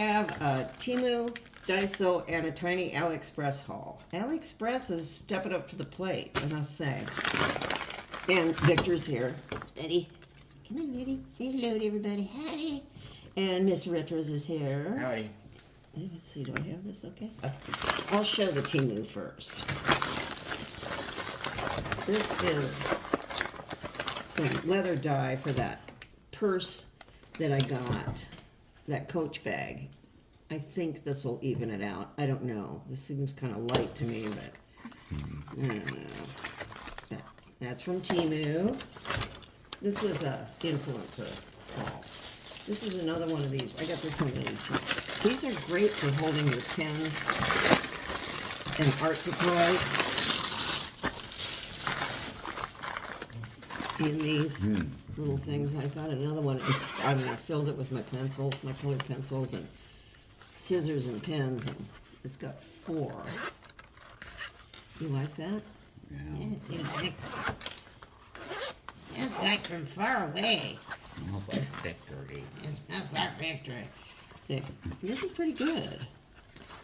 have a Temu, Daiso, and a tiny Aliexpress haul. Aliexpress is stepping up to the plate, I must say. And Victor's here. Betty. Come on, Betty. Say hello to everybody. Howdy. And Mr. Retros is here. Howdy. Let's see, do I have this okay? I'll show the Temu first. This is some leather dye for that purse that I got, that Coach bag. I think this will even it out. I don't know. This seems kind of light to me, but I don't know. That's from Temu. This was a influencer haul. This is another one of these. I got this one really cheap. These are great for holding your pens and art supplies. In these little things, I got another one. I filled it with my pencils, my colored pencils, and scissors and pens, and it's got 4. You like that? Yeah. Yes, he likes it. Smells like from far away. Smells like victory. It smells like victory. See, this is pretty good.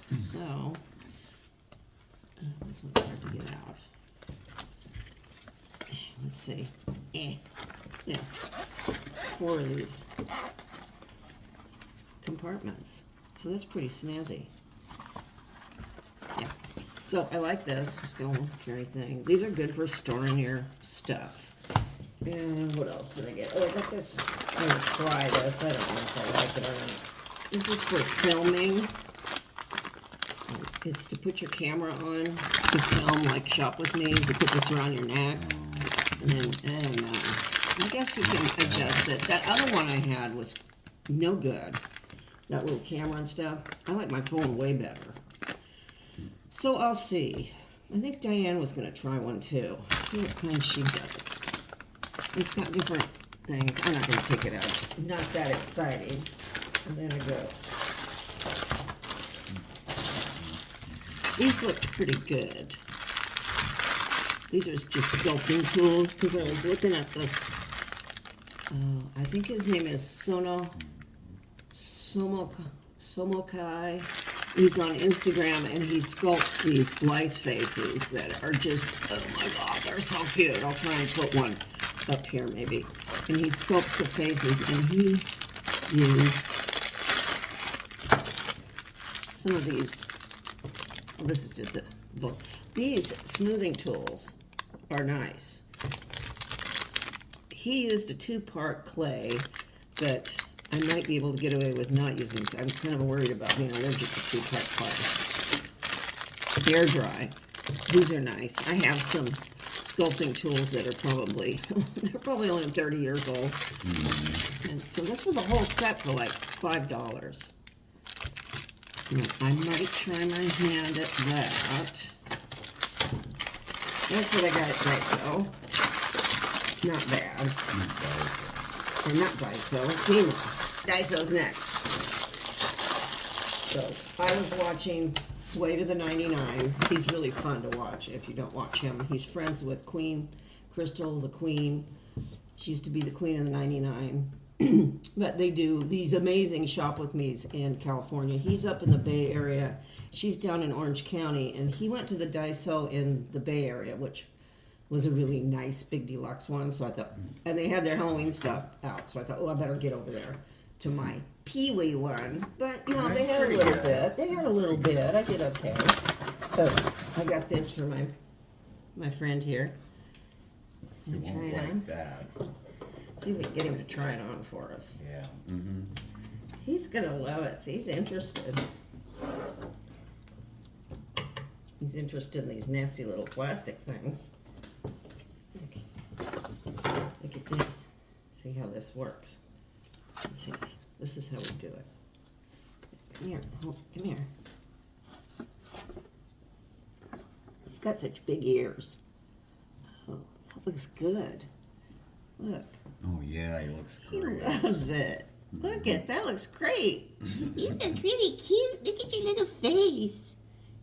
So, this one's hard to get out. Let's see. Yeah, 4 of these compartments. So that's pretty snazzy. Yeah. So I like this. It's going for anything. These are good for storing your stuff. And what else did I get? Oh, I got this. I'm gonna try this. I don't know if I like it or not. This is for filming. It's to put your camera on to film, like Shop With Me. You put this around your neck. And then, I don't know. I guess you can adjust it. That other one I had was no good. That little camera and stuff. I like my phone way better. So I'll see. I think Diane was going to try one too. See what kind she does. It's got different things. I'm not going to take it out. It's not that exciting. And then it goes. These look pretty good. These are just sculpting tools because I was looking at this. I think his name is Somokai. He's on Instagram and he sculpts these Blythe faces that are just, oh my god, they're so cute. I'll try and put one up here maybe. And he sculpts the faces and he used some of these. Well, this is just the book. These smoothing tools are nice. He used a 2-part clay, but I might be able to get away with not using it. I'm kind of worried about being allergic to 2-part clay. Air dry. These are nice. I have some sculpting tools that are probably, they're probably only 30 years old. And so this was a whole set for like $5. I might try my hand at that. That's what I got at Daiso. Not bad. Or not Daiso, Temu. Daiso's next. So, I was watching Sway to the 99. He's really fun to watch if you don't watch him. He's friends with Queen Crystal, the Queen. She used to be the Queen of the 99. But they do these amazing Shop With Me's in California. He's up in the Bay Area. She's down in Orange County. And he went to the Daiso in the Bay Area, which was a really nice, big deluxe one. So I thought, and they had their Halloween stuff out. So I thought, I better get over there to my Pee-wee one. But, you know, they had a little bit. They had a little bit. I did okay. But I got this for my friend here. You won't like that. See if we can get him to try it on for us. Yeah. He's gonna love it. So he's interested. He's interested in these nasty little plastic things. Look at this. See how this works. Let's see. This is how we do it. Come here. Oh, come here. He's got such big ears. Oh, that looks good. Look. Oh yeah, he looks He great. loves it. Look at that, looks great. You look really cute. Look at your little face.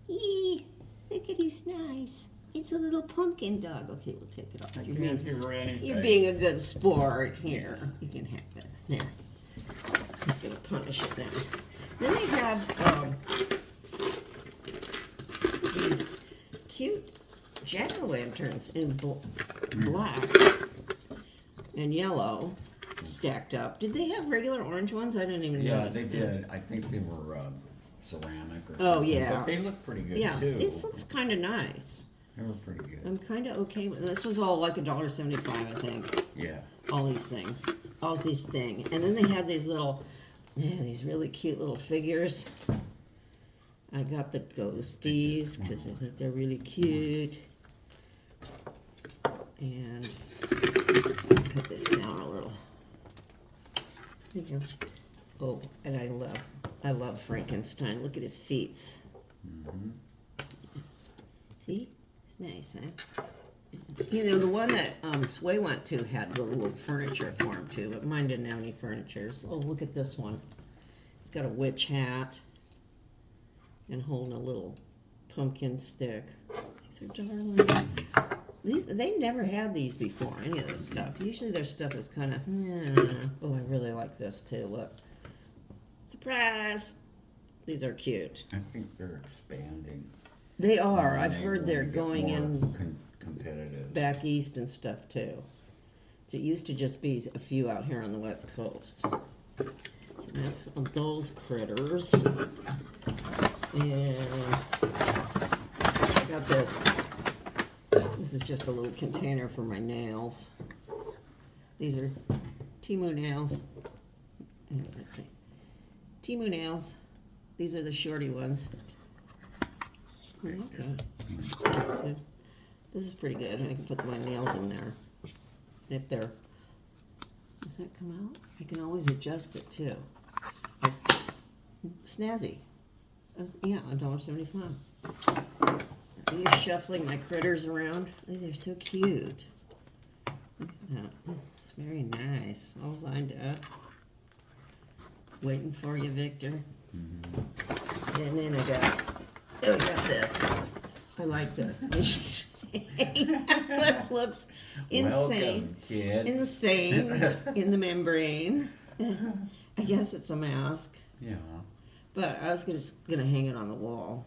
Eee, look at he's nice. It's a little pumpkin dog. Okay, we'll take it off. I can't hear anything. You're being a good sport. Here, you can have it. There. He's gonna punish it now. Then they had these cute jack-o'-lanterns in black and yellow stacked up. Did they have regular orange ones? I didn't even Yeah, notice. they did. I think they were ceramic or something. Oh, yeah. But they look pretty good Yeah, too. this looks kind of nice. They were pretty good. I'm kind of okay with this. Was all like $1.75, I think. Yeah. All these things, and then they had these little, these really cute little figures. I got the ghosties because I think they're really cute. And put this down a little. There you go. Oh, and I love Frankenstein. Look at his feet. Mm-hmm. See, it's nice, huh? You know, the one that Sway went to had the little furniture for him too, but mine didn't have any furniture. Oh, look at this one. It's got a witch hat and holding a little pumpkin stick. These are darling. They never had these before, any of this stuff. Usually their stuff is kind of, oh, I really like this too. Look. Surprise! These are cute. I think they're expanding. They are. I've They heard they're will get going more in competitive. back east and stuff too. So it used to just be a few out here on the west coast. So that's those critters. And I got this. This is just a little container for my nails. These are Temu nails. Let's see. Temu nails. These are the shorty ones. Okay. So this is pretty good. I can put my nails in there. If they're, does that come out? I can always adjust it too. It's snazzy. Yeah, $1.75. Are you shuffling my critters around? Oh, they're so cute. Look at that. It's very nice. All lined up. Waiting for you, Victor. Mm-hmm. And then I got this. I like this. This looks insane. Welcome, kids. Insane in the membrane. I guess it's a mask. Yeah. But I was just gonna hang it on the wall.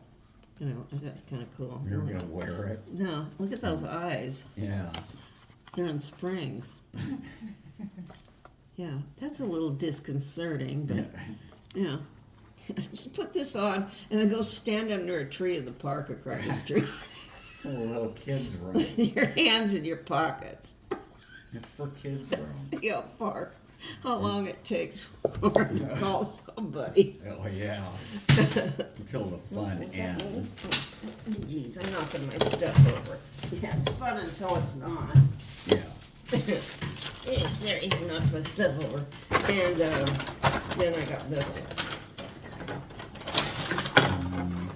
You know, that's kind of cool. You're gonna wear it. No, look at those eyes. Yeah. They're in springs. Yeah, that's a little disconcerting, but yeah. Just put this on and then go stand under a tree in the park across the street. Oh, little kids room. With your hands in your pockets. It's for kids room. See how long it takes for them to call somebody. Oh yeah. Until the fun ends. Jeez, I'm knocking my stuff over. Yeah, it's fun until it's not. Yeah. Yeah, sorry, I knocked my stuff over. And then I got this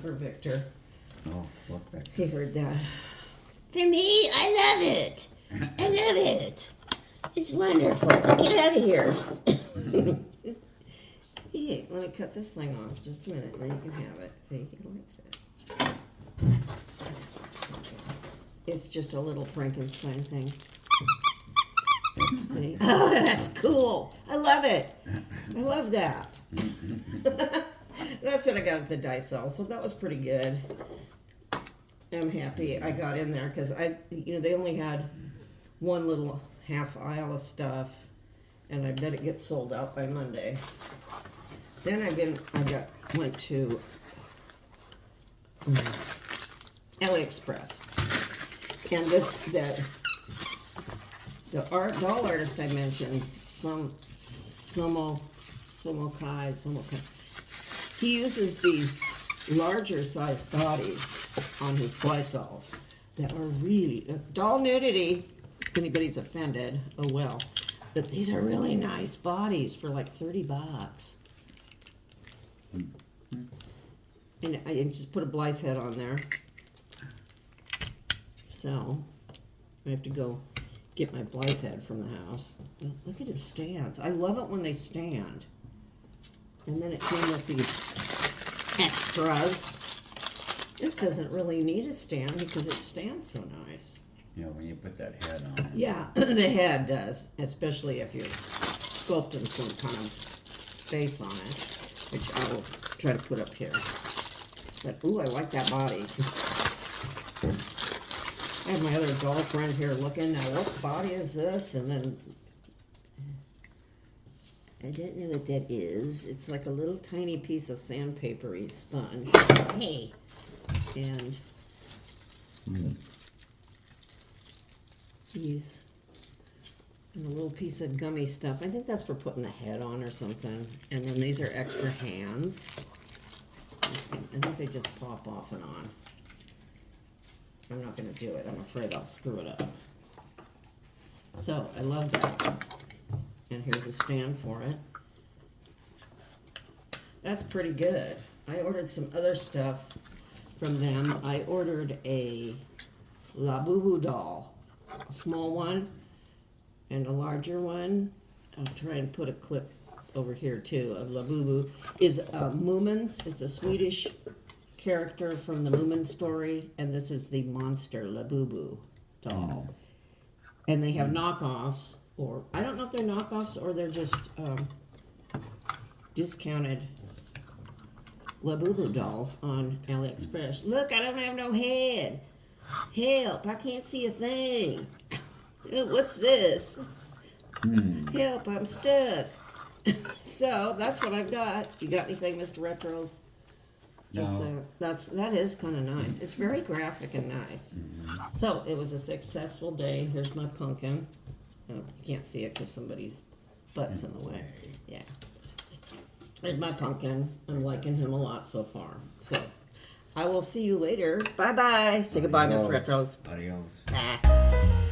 for Victor. Oh, look back. He heard that. For me, I love it. I love it. It's wonderful. Get out of here. Yeah, let me cut this thing off just a minute, and then you can have it. See, he likes it. It's just a little Frankenstein thing. See? Oh, that's cool. I love it. I love that. That's what I got at the Daiso, so that was pretty good. I'm happy I got in there because they only had one little half aisle of stuff, and I bet it gets sold out by Monday. Then went to Aliexpress, and the doll artist I mentioned, Somo Kai, he uses these larger sized bodies on his Blythe dolls that are really doll nudity. If anybody's offended, oh well. But these are really nice bodies for like $30. And I just put a Blythe head on there. So I have to go get my Blythe head from the house. Look at his stands. I love it when they stand. And then it came with these extras. This doesn't really need a stand because it stands so nice. Yeah, when you put that head on it. Yeah, the head does, especially if you're sculpting some kind of face on it, which I will try to put up here. But, ooh, I like that body. I have my other doll friend here looking, now what body is this? And then, I don't know what that is. It's like a little tiny piece of sandpapery sponge. Hey! And these, and a little piece of gummy stuff. I think that's for putting the head on or something. And then these are extra hands. I think they just pop off and on. I'm not going to do it. I'm afraid I'll screw it up. So, I love that. And here's a stand for it. That's pretty good. I ordered some other stuff from them. I ordered a Labubu doll. A small one and a larger one. I'll try and put a clip over here too of Labubu. Is Moomins. It's a Swedish character from the Moomin story, and this is the monster Labubu doll. And they have knockoffs, or I don't know if they're knockoffs or they're just discounted Labubu dolls on Aliexpress. Look, I don't have no head. Help, I can't see a thing. What's this? Help, I'm stuck. So that's what I've got. You got anything, Mr. Retros? Just No. that is kind of nice. It's very graphic and nice. So it was a successful day. Here's my pumpkin. Oh, you can't see it because somebody's butt's in the way. Yeah. There's my pumpkin. I'm liking him a lot so far. So I will see you later. Bye bye. Say goodbye, Mr. Retros. Adios. Bye.